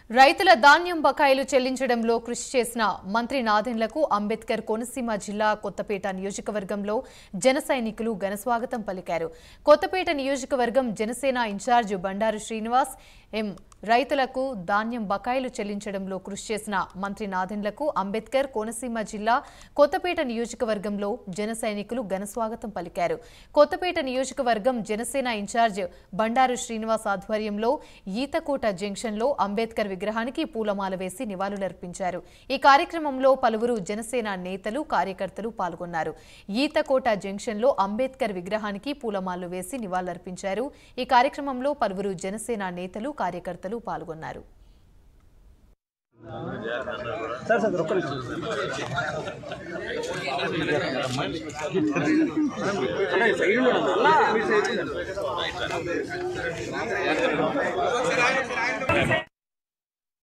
రైతుల ధాన్యం బకాయిలు చెల్లించడంలో కృషి చేసిన మంత్రి నాదెండ్లకు అంబేద్కర్ కోనసీమ జిల్లా కొత్తపేట నియోజకవర్గంలో జన సైనికులు ఘనస్వాగతం పలికారు. కొత్తపేట నియోజకవర్గం జనసేన ఇన్ఛార్జ్ బండారు శ్రీనివాస్ ఎం రైతులకు ధాన్యం బకాయిలు చెల్లించడంలో కృషి చేసిన మంత్రి నాదెండ్లకు అంబేద్కర్ కోనసీమ జిల్లా కొత్తపేట నియోజకవర్గంలో జన సైనికులు ఘనస్వాగతం పలికారు. కొత్తపేట నియోజకవర్గం జనసేన ఇన్ఛార్జ్ బండారు శ్రీనివాస్ ఆధ్వర్యంలో ఈతకోట జంక్షన్లో అంబేద్కర్ విగ్రహానికి పూలమాల వేసి నివాళులర్పించారు. ఈ కార్యక్రమంలో పలువురు జనసేన నేతలు కార్యకర్తలు పాల్గొన్నారు. ఈతకోట జంక్షన్లో అంబేద్కర్ విగ్రహానికి పూలమాలలు వేసి నివాళులర్పించారు. ఈ కార్యక్రమంలో పలువురు జనసేన నేతలు కార్యకర్తలు పాల్గొన్నారు. సైడ్